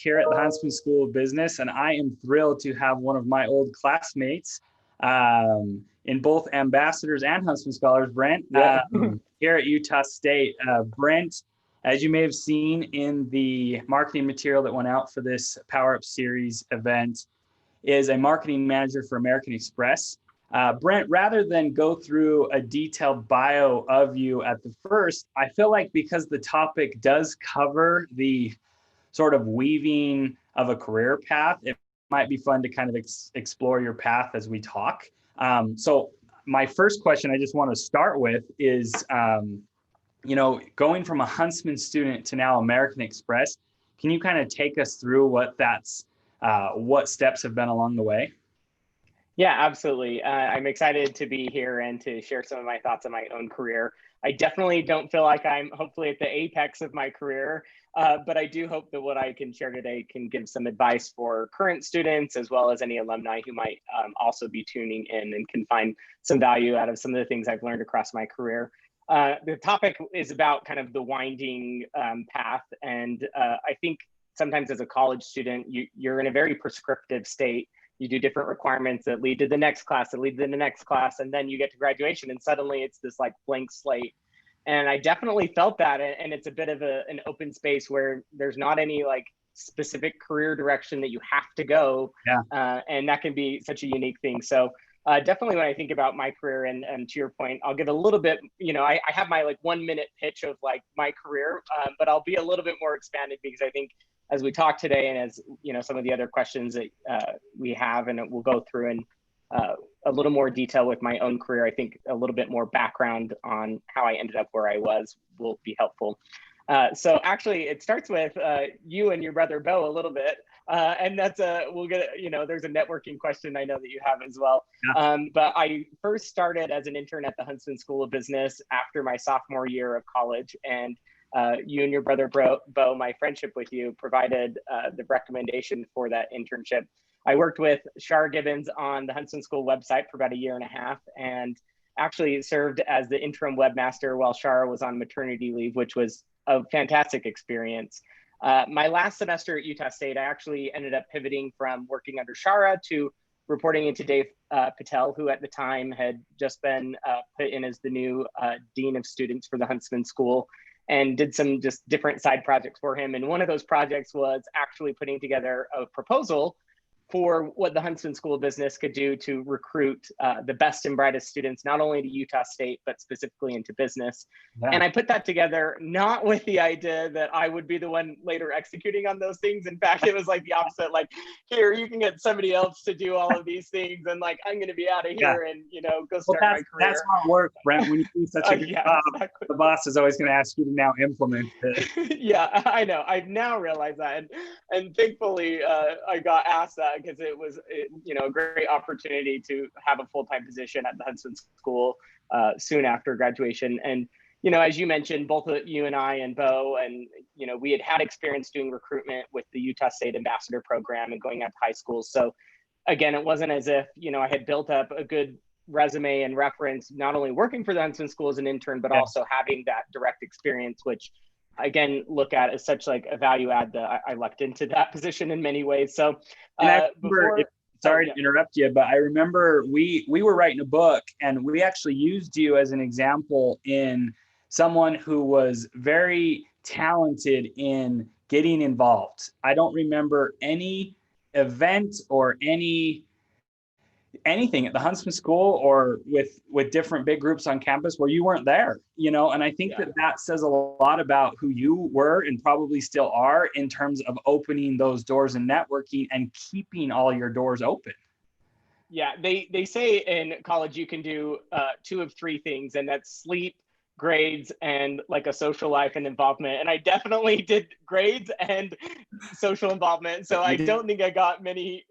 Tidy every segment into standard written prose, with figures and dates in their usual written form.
here at the Huntsman School of Business, and I am thrilled to have one of my old classmates in both ambassadors and Huntsman Scholars, Brent, here at Utah State. Brent, as you may have seen in the marketing material that went out for this Power Up Series event, is a marketing manager for American Express. Brent, rather than go through a detailed bio of you at the first, I feel like because the topic does cover the sort of weaving of a career path, it might be fun to kind of explore your path as we talk. So my first question I just want to start with is, going from a Huntsman student to now American Express, can you kind of take us through what steps have been along the way? Yeah, absolutely. I'm excited to be here and to share some of my thoughts on my own career. I definitely don't feel like I'm hopefully at the apex of my career, but I do hope that what I can share today can give some advice for current students as well as any alumni who might also be tuning in and can find some value out of some of the things I've learned across my career. The topic is about kind of the winding path. And I think sometimes as a college student, you're in a very prescriptive state. You do different requirements that lead to the next class, that lead to the next class, and then you get to graduation and suddenly it's this like blank slate. And I definitely felt that, and it's a bit of an open space where there's not any like specific career direction that you have to go. Yeah. And that can be such a unique thing. So definitely when I think about my career and to your point, I'll give a little bit, I have my like 1 minute pitch of like my career, but I'll be a little bit more expanded because I think as we talk today and as some of the other questions that we have and we'll go through in a little more detail with my own career, I think a little bit more background on how I ended up where I was will be helpful. So actually it starts with you and your brother Bo a little bit. And that's we'll get, there's a networking question I know that you have as well. Yeah. But I first started as an intern at the Huntsman School of Business after my sophomore year of college. And you and your brother Bo, my friendship with you provided the recommendation for that internship. I worked with Shar Gibbons on the Huntsman School website for about 1.5 years and actually served as the interim webmaster while Shar was on maternity leave, which was a fantastic experience. My last semester at Utah State, I actually ended up pivoting from working under Shara to reporting into Dave Patel, who at the time had just been put in as the new Dean of Students for the Huntsman School, and did some just different side projects for him. And one of those projects was actually putting together a proposal for what the Huntsman School of Business could do to recruit the best and brightest students, not only to Utah State, but specifically into business. Yeah. And I put that together, not with the idea that I would be the one later executing on those things. In fact, it was like the opposite, like, here, you can get somebody else to do all of these things. And like, I'm gonna be out of here and, go start my career. That's how it works, Brent. When you do such a good job, exactly. The boss is always gonna ask you to now implement it. Yeah, I know. I've now realized that. And thankfully, I got asked that because it was, a great opportunity to have a full-time position at the Huntsman School soon after graduation. And, as you mentioned, both you and I and Bo, and, we had experience doing recruitment with the Utah State Ambassador Program and going out to high schools. So again, it wasn't as if, I had built up a good resume and reference, not only working for the Huntsman School as an intern, but also having that direct experience, which again, look at as such like a value add that I lucked into that position in many ways. So sorry to interrupt you, but I remember we were writing a book and we actually used you as an example in someone who was very talented in getting involved. I don't remember any event or anything at the Huntsman School or with different big groups on campus where you weren't there, and I think that says a lot about who you were and probably still are in terms of opening those doors and networking and keeping all your doors open. Yeah, they say in college you can do 2 of 3 things, and that's sleep, grades, and like a social life and involvement. And I definitely did grades and social involvement. So I don't think I got many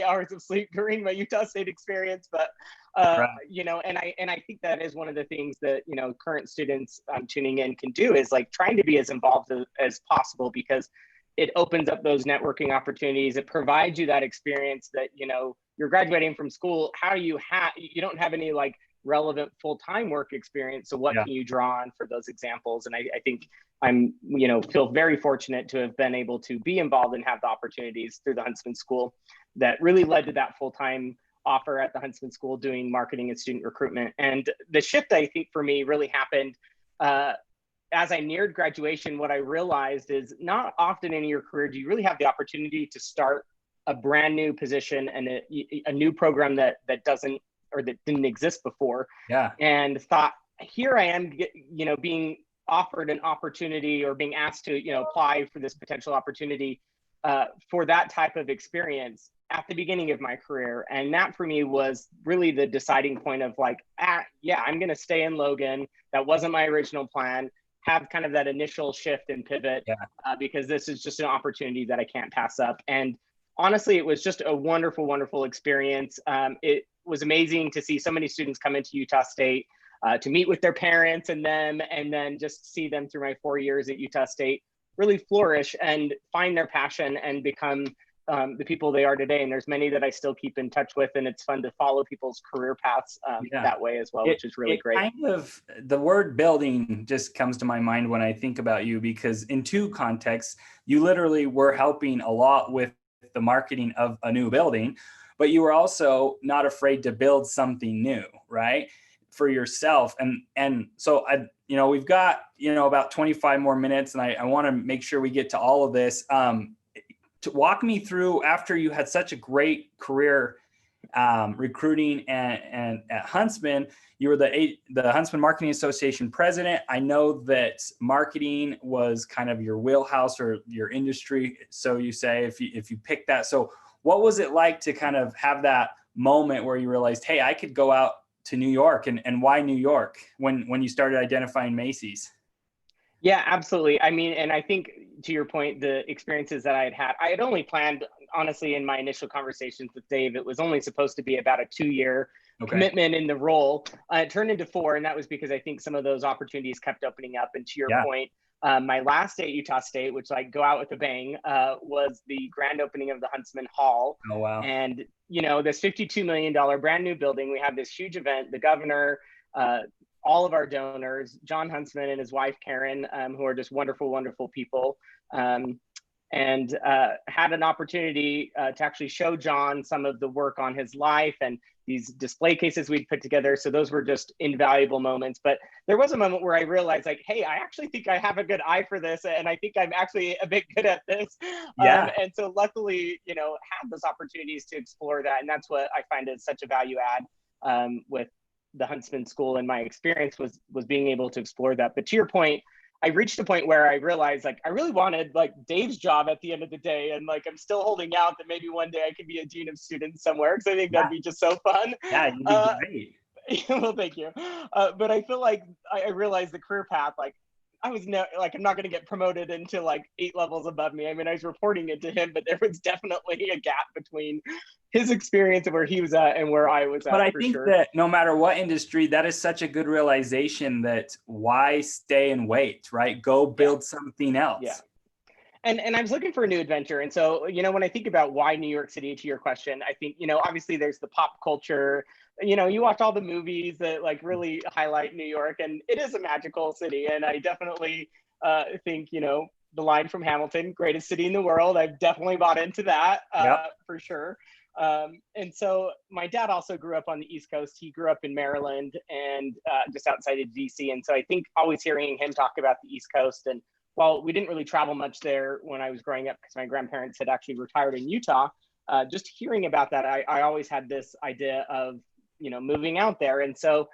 hours of sleep during my Utah State experience, but right. And I think that is one of the things that, current students tuning in can do is like trying to be as involved as possible, because it opens up those networking opportunities. It provides you that experience that, you're graduating from school. How do you don't have any like relevant full-time work experience. So what Yeah. can you draw on for those examples? And I think I'm, feel very fortunate to have been able to be involved and have the opportunities through the Huntsman School that really led to that full-time offer at the Huntsman School doing marketing and student recruitment. And the shift, I think, for me really happened as I neared graduation. What I realized is not often in your career do you really have the opportunity to start a brand new position and a new program that doesn't, or that didn't exist before. Yeah. And thought, here I am, being offered an opportunity or being asked to, apply for this potential opportunity for that type of experience at the beginning of my career. And that for me was really the deciding point of like, yeah, I'm going to stay in Logan. That wasn't my original plan. Have kind of that initial shift and pivot because this is just an opportunity that I can't pass up. And honestly, it was just a wonderful, wonderful experience. It was amazing to see so many students come into Utah State, to meet with their parents and them, and then just see them through my 4 years at Utah State really flourish and find their passion and become the people they are today. And there's many that I still keep in touch with, and it's fun to follow people's career paths that way as well, which is really great. Kind of, the word building just comes to my mind when I think about you, because in two contexts, you literally were helping a lot with the marketing of a new building, but you were also not afraid to build something new, right, for yourself. And so we've got, about 25 more minutes, and I want to make sure we get to all of this. To walk me through, after you had such a great career recruiting and at Huntsman, you were the Huntsman Marketing Association president. I know that marketing was kind of your wheelhouse or your industry, so you say, if you picked that. So what was it like to kind of have that moment where you realized, hey, I could go out to New York, and why New York when you started identifying Macy's? Yeah, absolutely. I mean, and I think to your point, the experiences that I had only planned, honestly, in my initial conversations with Dave, it was only supposed to be about a 2-year commitment in the role. It turned into 4, and that was because I think some of those opportunities kept opening up. And to your point, my last day at Utah State, which I go out with a bang, was the grand opening of the Huntsman Hall. Oh, wow. And, this $52 million brand new building, we have this huge event, the governor, all of our donors, John Huntsman and his wife, Karen, who are just wonderful, wonderful people, and had an opportunity to actually show John some of the work on his life and these display cases we'd put together. So those were just invaluable moments. But there was a moment where I realized, like, hey, I actually think I have a good eye for this, and I think I'm actually a bit good at this. And so luckily, had those opportunities to explore that. And that's what I find is such a value add with the Huntsman School, and my experience was being able to explore that. But to your point, I reached a point where I realized, like, I really wanted like Dave's job at the end of the day, and like I'm still holding out that maybe one day I could be a dean of students somewhere, because I think that'd be just so fun. Yeah, you'd be great. Well, thank you. But I feel like I realized the career path, like, I was I'm not going to get promoted into like 8 levels above me. I mean, I was reporting it to him, but there was definitely a gap between his experience and where he was at and where I was at. But I think that no matter what industry, that is such a good realization, that why stay and wait, right? Go build something else. Yeah. And I was looking for a new adventure. And so, when I think about why New York City, to your question, I think, obviously there's the pop culture, you watch all the movies that like really highlight New York, and it is a magical city. And I definitely think, the line from Hamilton, greatest city in the world, I've definitely bought into that for sure. And so my dad also grew up on the East Coast. He grew up in Maryland and just outside of DC. And so I think always hearing him talk about the East Coast, and while we didn't really travel much there when I was growing up because my grandparents had actually retired in Utah, just hearing about that, I always had this idea of, moving out there. And so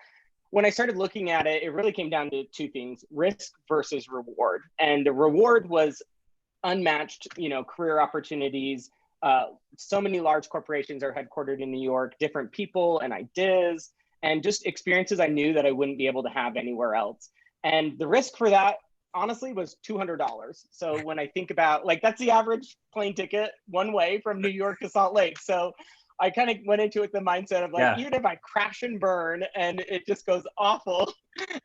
when I started looking at it, it really came down to 2 things: risk versus reward. And the reward was unmatched, career opportunities. So many large corporations are headquartered in New York, different people and ideas, and just experiences I knew that I wouldn't be able to have anywhere else. And the risk for that, honestly, was $200. So when I think about, like, that's the average plane ticket one way from New York to Salt Lake. So I kind of went into it the mindset of like, even if I crash and burn and it just goes awful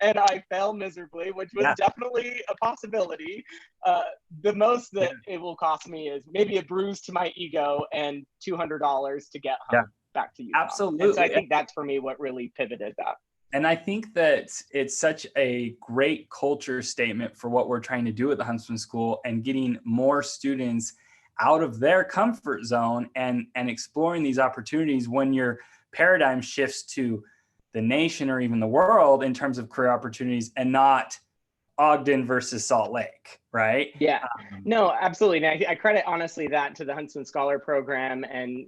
and I fail miserably, which was definitely a possibility, the most that it will cost me is maybe a bruise to my ego and $200 to get home back to Utah. Absolutely. And so I think that's for me what really pivoted that. And I think that it's such a great culture statement for what we're trying to do at the Huntsman School, and getting more students out of their comfort zone and exploring these opportunities when your paradigm shifts to the nation or even the world in terms of career opportunities, and not Ogden versus Salt Lake, right? Yeah, no, absolutely. And I credit honestly that to the Huntsman Scholar Program. And,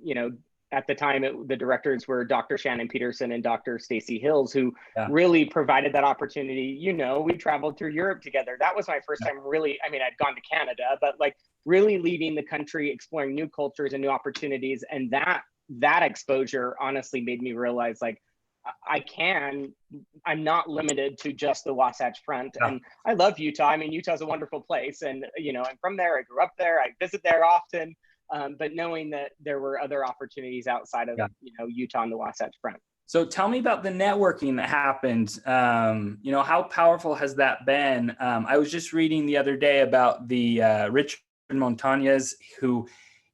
at the time, the directors were Dr. Shannon Peterson and Dr. Stacy Hills, who really provided that opportunity. We traveled through Europe together. That was my first time really, I mean, I'd gone to Canada, but like really leaving the country, exploring new cultures and new opportunities. And that exposure honestly made me realize, like, I'm not limited to just the Wasatch Front. And I love Utah. I mean, Utah's a wonderful place. And, I'm from there. I grew up there. I visit there often. But knowing that there were other opportunities outside of, Utah and the Wasatch Front. So tell me about the networking that happened. How powerful has that been? I was just reading the other day about the Richard Montañez,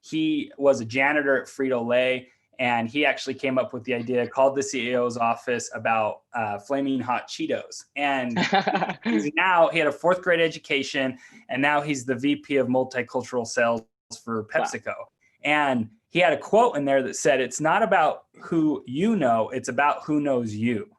he was a janitor at Frito-Lay. And he actually came up with the idea, called the CEO's office about flaming hot Cheetos. And he had a fourth grade education, and now he's the VP of multicultural sales for PepsiCo. Wow. And he had a quote in there that said, "It's not about who you know, it's about who knows you."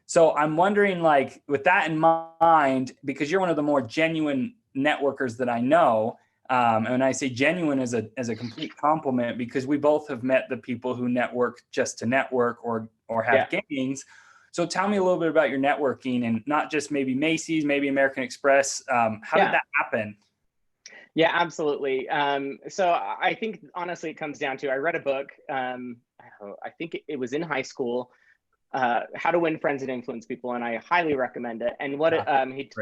So I'm wondering, like, with that in mind, because you're one of the more genuine networkers that I know, and when I say genuine as a complete compliment, because we both have met the people who network just to network or have gains. So tell me a little bit about your networking, and not just maybe Macy's, maybe American Express. How did that happen? Yeah, absolutely. So I think honestly, it comes down to, I read a book, I think it was in high school, How to Win Friends and Influence People, and I highly recommend it. And what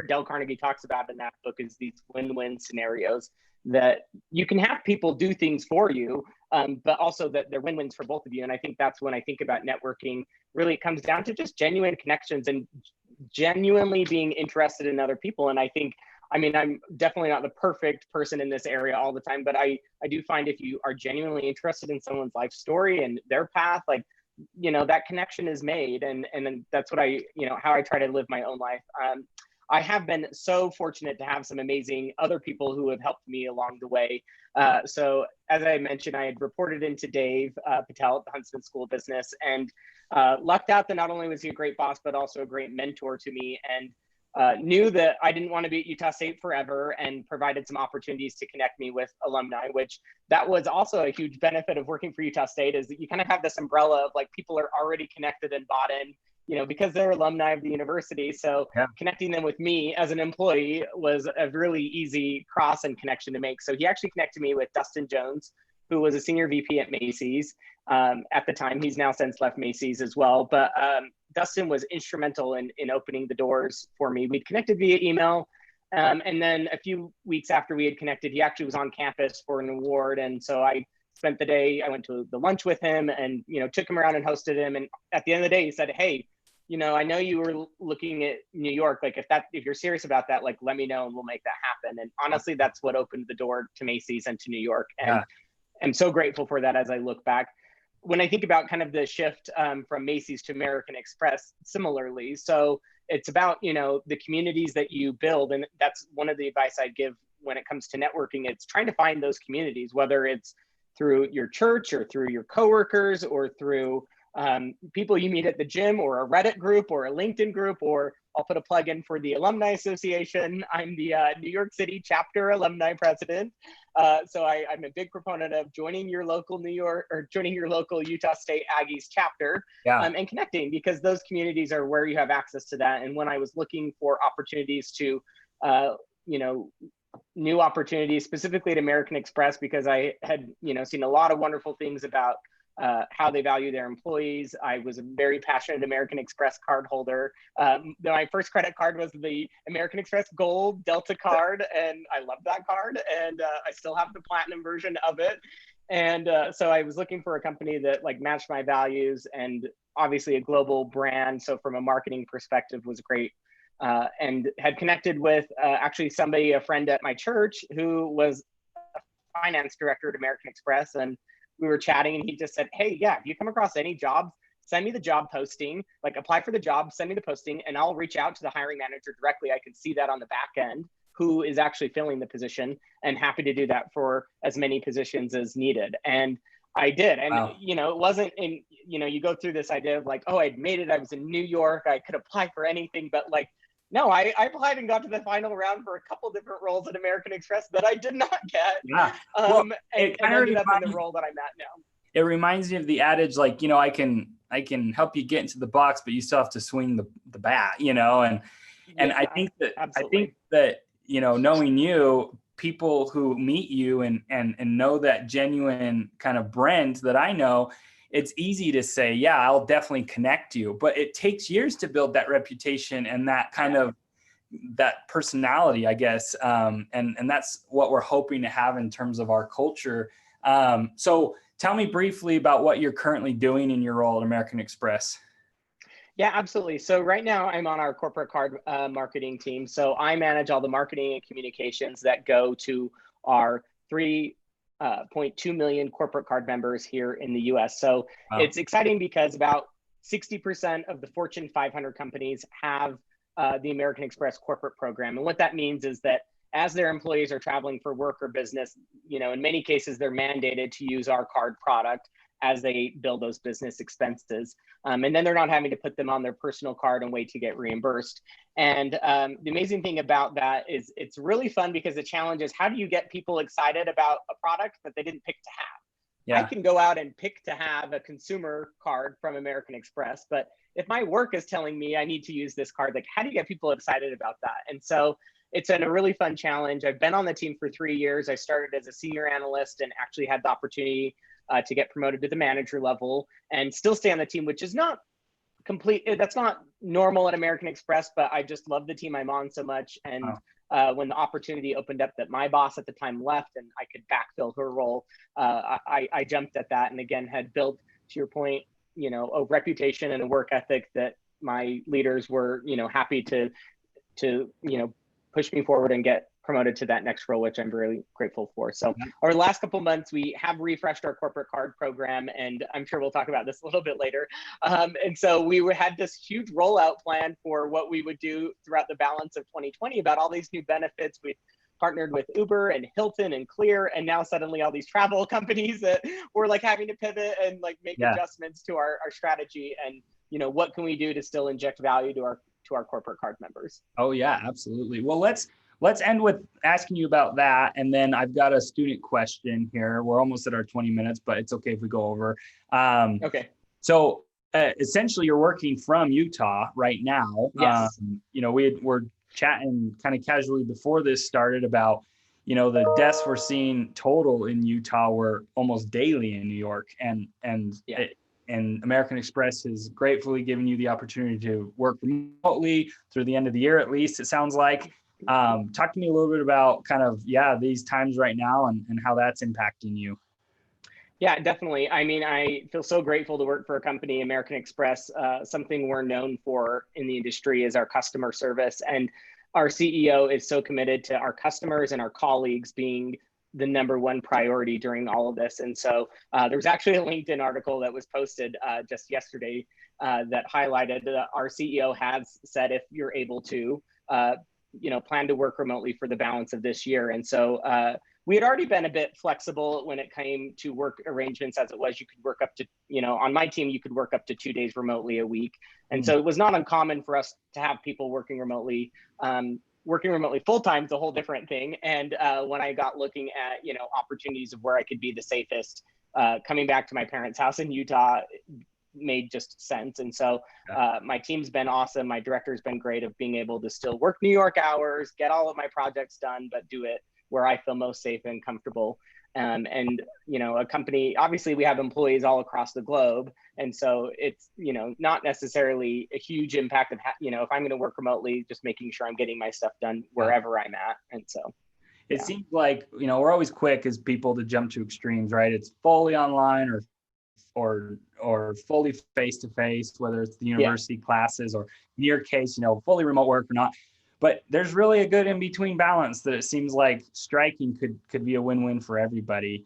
Dale Carnegie talks about in that book is these win-win scenarios, that you can have people do things for you, but also that they're win-wins for both of you. And I think that's when I think about networking, really it comes down to just genuine connections and genuinely being interested in other people. And I think, I'm definitely not the perfect person in this area all the time, but I do find if you are genuinely interested in someone's life story and their path, like, that connection is made. And that's what how I try to live my own life. I have been so fortunate to have some amazing other people who have helped me along the way. So as I mentioned, I had reported into Dave Patel at the Huntsman School of Business, and lucked out that not only was he a great boss, but also a great mentor to me, and knew that I didn't want to be at Utah State forever, and provided some opportunities to connect me with alumni, which that was also a huge benefit of working for Utah State, is that you kind of have this umbrella of like people are already connected and bought in, because they're alumni of the university. So connecting them with me as an employee was a really easy cross and connection to make. So he actually connected me with Dustin Jones, who was a senior VP at Macy's at the time. He's now since left Macy's as well. But Dustin was instrumental in opening the doors for me. We'd connected via email. And then a few weeks after we had connected, he actually was on campus for an award. And so I spent the day, I went to the lunch with him and, took him around and hosted him. And at the end of the day, he said, "Hey, I know you were looking at New York. Like if you're serious about that, like, let me know and we'll make that happen." And honestly, that's what opened the door to Macy's and to New York. And I'm so grateful for that as I look back. When I think about kind of the shift from Macy's to American Express, similarly. So it's about, the communities that you build. And that's one of the advice I'd give when it comes to networking. It's trying to find those communities, whether it's through your church or through your coworkers or through people you meet at the gym, or a Reddit group or a LinkedIn group, or I'll put a plug in for the Alumni Association. I'm the New York City chapter alumni president. So I'm a big proponent of joining your local Utah State Aggies chapter and connecting, because those communities are where you have access to that. And when I was looking for opportunities to, new opportunities specifically at American Express, because I had, seen a lot of wonderful things about how they value their employees. I was a very passionate American Express card holder. My first credit card was the American Express Gold Delta card, and I love that card. And I still have the platinum version of it. And so I was looking for a company that like matched my values, and obviously a global brand. So from a marketing perspective was great. And had connected with actually a friend at my church who was a finance director at American Express. And we were chatting and he just said, "Hey, yeah, if you come across any jobs, send me the job posting, like apply for the job, send me the posting, and I'll reach out to the hiring manager directly. I can see that on the back end, who is actually filling the position, and happy to do that for as many positions as needed. And I did. And, Wow. it wasn't in, you go through this idea of like, oh, I'd made it. I was in New York. I could apply for anything, but like, no, I applied and got to the final round for a couple different roles at American Express that I did not get. Yeah. Well, and ended up in the role that I'm at now. It reminds me of the adage, like, I can help you get into the box, but you still have to swing the bat, and I think that, knowing you, people who meet you and know that genuine kind of Brent that I know, it's easy to say, yeah, I'll definitely connect you, but it takes years to build that reputation and that kind of that personality, I guess. And that's what we're hoping to have in terms of our culture. So tell me briefly about what you're currently doing in your role at American Express. Yeah, absolutely. So right now I'm on our corporate card marketing team. So I manage all the marketing and communications that go to our 3.2 million corporate card members here in the US. So It's exciting because about 60% of the Fortune 500 companies have the American Express corporate program. And what that means is that as their employees are traveling for work or business, in many cases, they're mandated to use our card product as they bill those business expenses. And then they're not having to put them on their personal card and wait to get reimbursed. And the amazing thing about that is it's really fun because the challenge is, how do you get people excited about a product that they didn't pick to have? Yeah. I can go out and pick to have a consumer card from American Express, but if my work is telling me I need to use this card, like, how do you get people excited about that? And so it's been a really fun challenge. I've been on the team for 3 years. I started as a senior analyst and actually had the opportunity to get promoted to the manager level and still stay on the team, which is not that's not normal at American Express, but I just love the team I'm on so much. And when the opportunity opened up that my boss at the time left and I could backfill her role, I jumped at that, and again, had built, to your point, a reputation and a work ethic that my leaders were, happy to push me forward and get promoted to that next role, which I'm really grateful for. So over the last couple of months, we have refreshed our corporate card program, and I'm sure we'll talk about this a little bit later. And so we had this huge rollout plan for what we would do throughout the balance of 2020 about all these new benefits. We partnered with Uber and Hilton and Clear, and now suddenly all these travel companies that we're like having to pivot and like make adjustments to our strategy. And what can we do to still inject value to our corporate card members? Oh yeah, absolutely. Well, let's end with asking you about that, and then I've got a student question here. We're almost at our 20 minutes, but it's okay if we go over. Okay. So essentially, you're working from Utah right now. Yes. We're chatting kind of casually before this started about, the deaths we're seeing total in Utah were almost daily in New York, and American Express has gratefully given you the opportunity to work remotely through the end of the year, at least it sounds like. Talk to me a little bit about kind of, these times right now and how that's impacting you. Yeah, definitely. I mean, I feel so grateful to work for a company, American Express. Something we're known for in the industry is our customer service. And our CEO is so committed to our customers and our colleagues being the #1 priority during all of this. And so there was actually a LinkedIn article that was posted just yesterday that highlighted that our CEO has said, if you're able to, plan to work remotely for the balance of this year. And so we had already been a bit flexible when it came to work arrangements, as it was, you could work up to, on my team, you could work up to 2 days remotely a week. And so it was not uncommon for us to have people working remotely. Working remotely full-time is a whole different thing. And when I got looking at, opportunities of where I could be the safest, coming back to my parents' house in Utah made just sense. And so my team's been awesome. My director's been great of being able to still work New York hours, get all of my projects done, but do it where I feel most safe and comfortable. And, a company, obviously we have employees all across the globe. And so it's, not necessarily a huge impact of, if I'm going to work remotely, just making sure I'm getting my stuff done wherever I'm at. And so it seems like, we're always quick as people to jump to extremes, right? It's fully online or fully face-to-face, whether it's the university classes, or in your case, fully remote work or not. But there's really a good in-between balance that it seems like striking could be a win-win for everybody.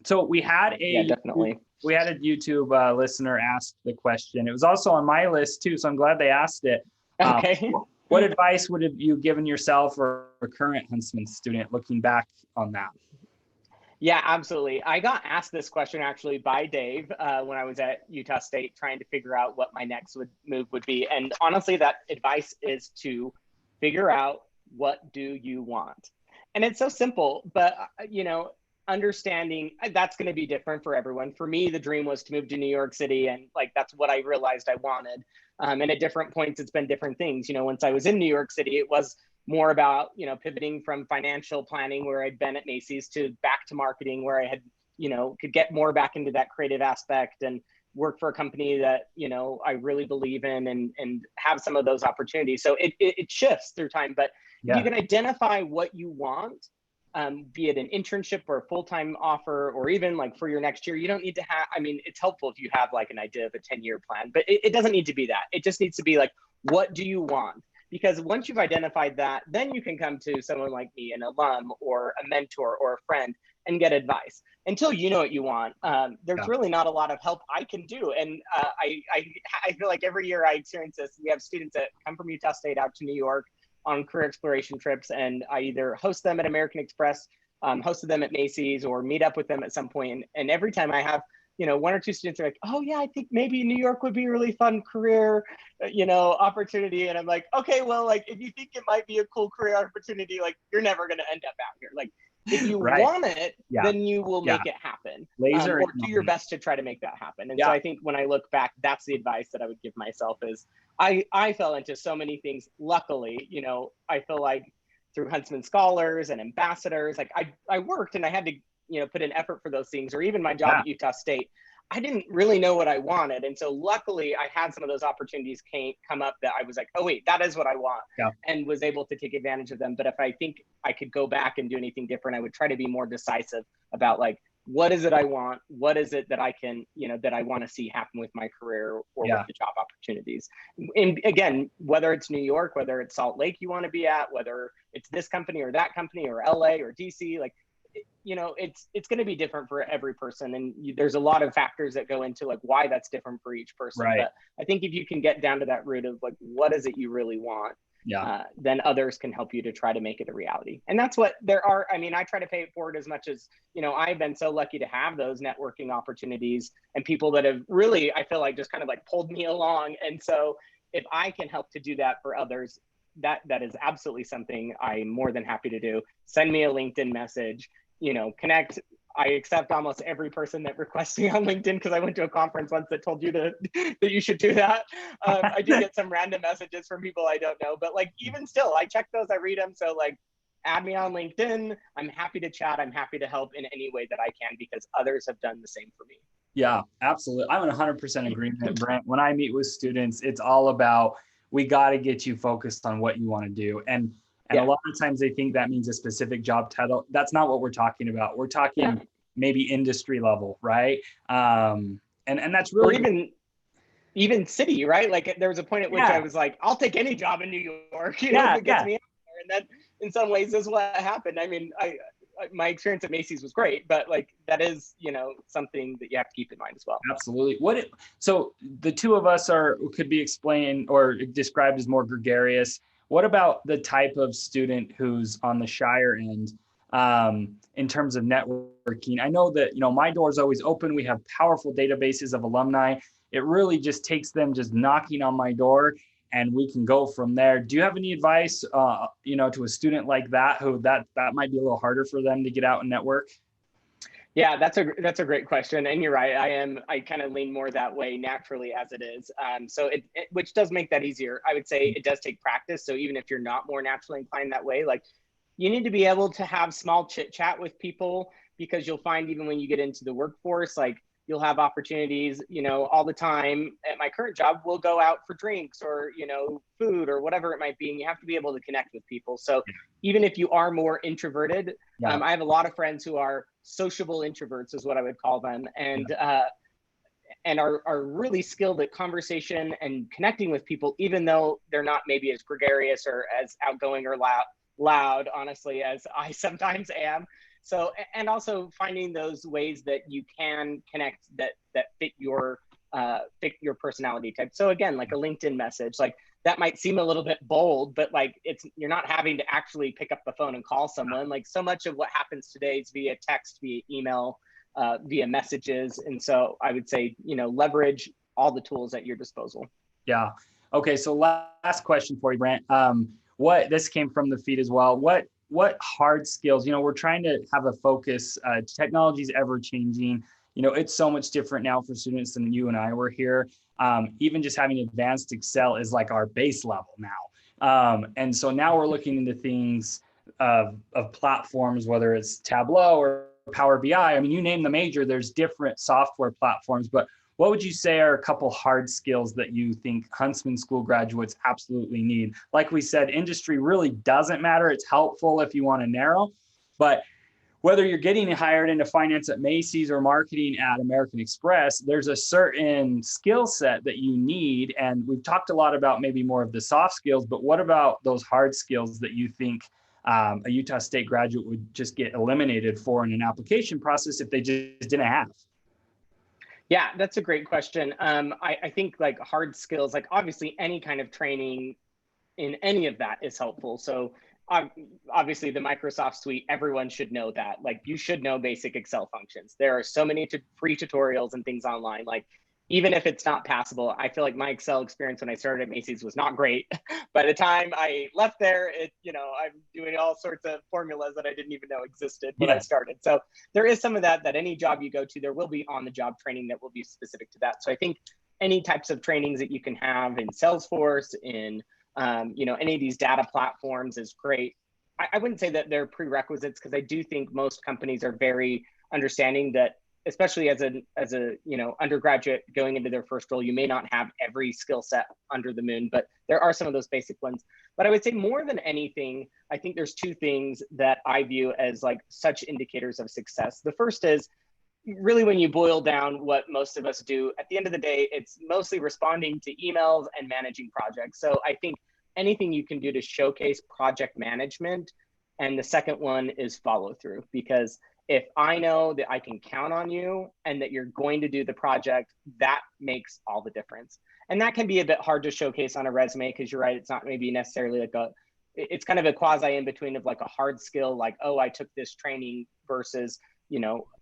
So we had Yeah, definitely. a YouTube listener ask the question. It was also on my list too, so I'm glad they asked it. Okay. What advice would have you given yourself or a current Huntsman student looking back on that? Yeah, absolutely. I got asked this question actually by Dave when I was at Utah State trying to figure out what my next move would be. And honestly, that advice is to figure out, what do you want? And it's so simple, but understanding that's going to be different for everyone. For me, the dream was to move to New York City, and like that's what I realized I wanted. And at different points, it's been different things. Once I was in New York City, it was more about pivoting from financial planning where I'd been at Macy's to back to marketing where I had could get more back into that creative aspect and work for a company that I really believe in and have some of those opportunities. So it shifts through time, but if you can identify what you want, be it an internship or a full-time offer, or even like for your next year, you don't need to have, it's helpful if you have like an idea of a 10-year plan, but it doesn't need to be that. It just needs to be like, what do you want? Because once you've identified that, then you can come to someone like me, an alum or a mentor or a friend, and get advice. Until you know what you want, there's really not a lot of help I can do. And I feel like every year I experience this. We have students that come from Utah State out to New York on career exploration trips, and I either host them at American Express, hosted them at Macy's, or meet up with them at some point. And every time I have one or two students are like, oh yeah, I think maybe New York would be a really fun career, opportunity. And I'm like, okay, well, like if you think it might be a cool career opportunity, like you're never going to end up out here. Like if you want it, then you will make it happen, or do your best to try to make that happen. And so I think when I look back, that's the advice that I would give myself is I fell into so many things. Luckily, I feel like through Huntsman Scholars and ambassadors, like I worked and I had to put in effort for those things, or even my job at Utah State, I didn't really know what I wanted. And so luckily I had some of those opportunities come up that I was like, oh wait, that is what I want, and was able to take advantage of them. But if I think I could go back and do anything different, I would try to be more decisive about like, what is it I want? What is it that I can, that I want to see happen with my career or with the job opportunities? And again, whether it's New York, whether it's Salt Lake you want to be at, whether it's this company or that company or LA or DC, like, it's going to be different for every person. And there's a lot of factors that go into like why that's different for each person. But I think if you can get down to that root of like, what is it you really want? Then others can help you to try to make it a reality. And that's what there are. I try to pay it forward as much as, I've been so lucky to have those networking opportunities and people that have really, I feel like just kind of like pulled me along. And so if I can help to do that for others, that is absolutely something I'm more than happy to do. Send me a LinkedIn message, connect. I accept almost every person that requests me on LinkedIn because I went to a conference once that told you that you should do that. I do get some random messages from people I don't know, but like even still, I check those, I read them. So like, add me on LinkedIn. I'm happy to chat. I'm happy to help in any way that I can because others have done the same for me. Yeah, absolutely. I'm in 100% agreement, Brent. When I meet with students, it's all about, we got to get you focused on what you want to do. And a lot of times they think that means a specific job title. That's not what we're talking about. We're talking maybe industry level, right? And that's really, or even city, right? Like there was a point at which I was like, I'll take any job in New York, if it gets me out there. And then in some ways this is what happened. My experience at Macy's was great, but like that is, something that you have to keep in mind as well. Absolutely. So the two of us could be explained or described as more gregarious. What about the type of student who's on the shyer end in terms of networking? I know that, my door is always open. We have powerful databases of alumni. It really just takes them just knocking on my door and we can go from there. Do you have any advice, to a student like that, who that might be a little harder for them to get out and network? Yeah, that's a great question. And you're right. I kind of lean more that way naturally as it is. So which does make that easier. I would say it does take practice. So even if you're not more naturally inclined that way, like you need to be able to have small chit chat with people, because you'll find even when you get into the workforce, like you'll have opportunities, all the time. At my current job, we'll go out for drinks or, food or whatever it might be. And you have to be able to connect with people. So even if you are more introverted, I have a lot of friends who are sociable introverts is what I would call them. And, and are really skilled at conversation and connecting with people, even though they're not maybe as gregarious or as outgoing or loud, honestly, as I sometimes am. So, and also finding those ways that you can connect that fit your personality type. So again, like a LinkedIn message, like that might seem a little bit bold, but like you're not having to actually pick up the phone and call someone. Like so much of what happens today is via text, via email, via messages. And so I would say, leverage all the tools at your disposal. Yeah. Okay. So last question for you, Brent. This came from the feed as well. What hard skills, we're trying to have a focus, technology is ever changing. It's so much different now for students than you and I were here. Even just having advanced Excel is like our base level now. And so now we're looking into things of platforms, whether it's Tableau or Power BI. I mean, you name the major, there's different software platforms, but what would you say are a couple hard skills that you think Huntsman School graduates absolutely need? Like we said, industry really doesn't matter. It's helpful if you want to narrow, but whether you're getting hired into finance at Macy's or marketing at American Express, there's a certain skill set that you need. And we've talked a lot about maybe more of the soft skills, but what about those hard skills that you think a Utah State graduate would just get eliminated for in an application process if they just didn't have? Yeah, that's a great question. I think like hard skills, like obviously any kind of training in any of that is helpful. So obviously the Microsoft suite, everyone should know that. Like you should know basic Excel functions. There are so many free tutorials and things online. Like even if it's not passable, I feel like my Excel experience when I started at Macy's was not great. By the time I left there, I'm doing all sorts of formulas that I didn't even know existed when I started. So there is some of that any job you go to, there will be on-the-job training that will be specific to that. So I think any types of trainings that you can have in Salesforce, in any of these data platforms is great. I wouldn't say that they're prerequisites because I do think most companies are very understanding that, especially as a undergraduate going into their first role, you may not have every skill set under the moon, but there are some of those basic ones. But I would say more than anything, I think there's two things that I view as like such indicators of success. The first is really when you boil down what most of us do, at the end of the day, it's mostly responding to emails and managing projects. So I think anything you can do to showcase project management. And the second one is follow through, because if I know that I can count on you and that you're going to do the project, that makes all the difference. And that can be a bit hard to showcase on a resume because you're right, it's not maybe necessarily like it's kind of a quasi in between of like a hard skill, like, oh, I took this training versus,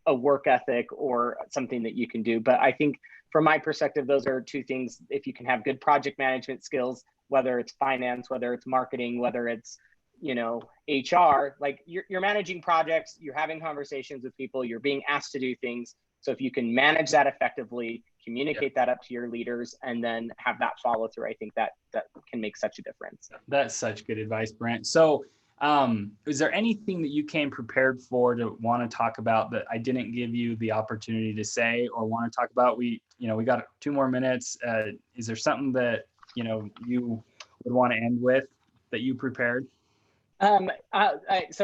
a work ethic or something that you can do. But I think from my perspective, those are two things. If you can have good project management skills, whether it's finance, whether it's marketing, whether it's HR, like you're managing projects, you're having conversations with people, you're being asked to do things. So if you can manage that effectively, communicate that up to your leaders, and then have that follow through, I think that can make such a difference. That's such good advice, Brent. So is there anything that you came prepared for to want to talk about that I didn't give you the opportunity to say or want to talk about? We got 2 more minutes. Is there something that, you would want to end with that you prepared? So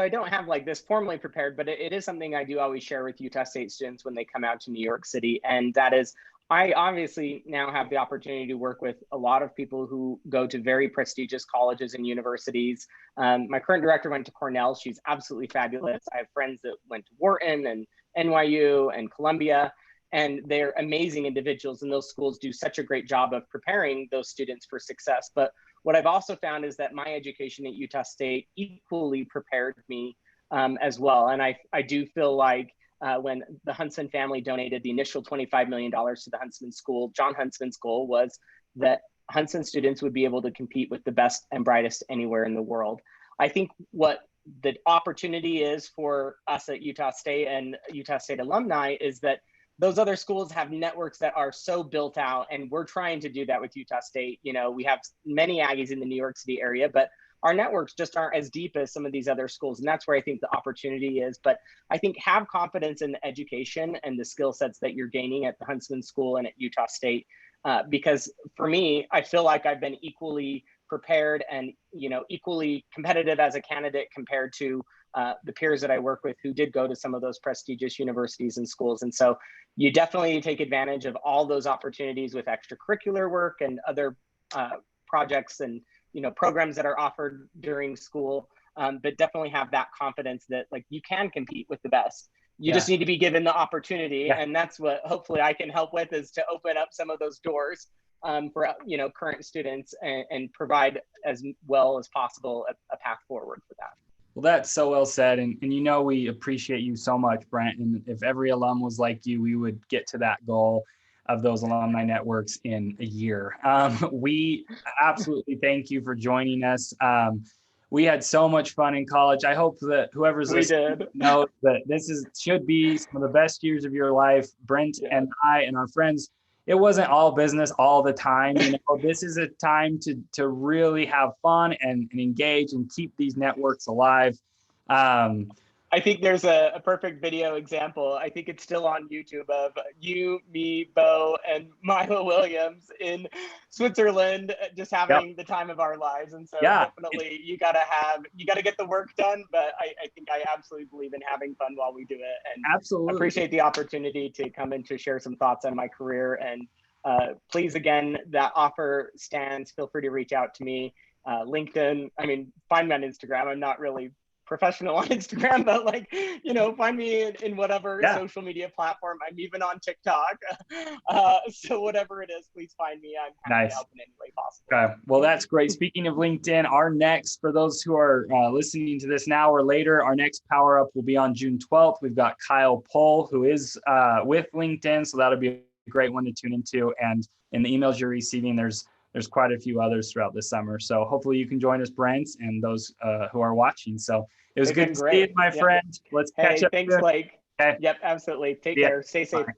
I don't have like this formally prepared, but it is something I do always share with Utah State students when they come out to New York City. And that is, I obviously now have the opportunity to work with a lot of people who go to very prestigious colleges and universities. My current director went to Cornell. She's absolutely fabulous. I have friends that went to Wharton and NYU and Columbia, and they're amazing individuals. And those schools do such a great job of preparing those students for success. But what I've also found is that my education at Utah State equally prepared me as well. And I do feel like when the Huntsman family donated the initial $25 million to the Huntsman School, John Huntsman's goal was that Huntsman students would be able to compete with the best and brightest anywhere in the world. I think what the opportunity is for us at Utah State and Utah State alumni is that those other schools have networks that are so built out, and we're trying to do that with Utah State. We have many Aggies in the New York City area, but our networks just aren't as deep as some of these other schools. And that's where I think the opportunity is. But I think have confidence in the education and the skill sets that you're gaining at the Huntsman School and at Utah State. Because for me, I feel like I've been equally prepared and equally competitive as a candidate compared to the peers that I work with who did go to some of those prestigious universities and schools. And so you definitely take advantage of all those opportunities with extracurricular work and other projects and programs that are offered during school. but definitely have that confidence that like you can compete with the best. You Yeah. just need to be given the opportunity. Yeah. And that's what hopefully I can help with, is to open up some of those doors for current students, and provide as well as possible a path forward for that. Well, that's so well said. And we appreciate you so much, Brent. And if every alum was like you, we would get to that goal of those alumni networks in a year. We absolutely thank you for joining us. We had so much fun in college. I hope that whoever's listening knows that this should be some of the best years of your life. Brent and I and our friends, it wasn't all business all the time. This is a time to really have fun and engage and keep these networks alive. I think there's a perfect video example. I think it's still on YouTube, of you, me, Bo, and Milo Williams in Switzerland, just having the time of our lives. And so definitely you gotta get the work done, but I think I absolutely believe in having fun while we do it. And absolutely appreciate the opportunity to come in to share some thoughts on my career. And please, again, that offer stands. Feel free to reach out to me. LinkedIn, find me on Instagram. I'm not really professional on Instagram, but find me in whatever social media platform. I'm even on TikTok. So whatever it is, please find me. I'm happy to help in any way possible. Okay. Well, that's great. Speaking of LinkedIn, our next, for those who are listening to this now or later, our next Power Up will be on June 12th. We've got Kyle Pohl, who is with LinkedIn. So that'll be a great one to tune into. And in the emails you're receiving, there's quite a few others throughout the summer. So hopefully you can join us, Brent, and those who are watching. So it was good to see you, my friend. Let's catch up. Thanks, Blake. Okay. Yep, absolutely. Take care. Stay safe. Bye.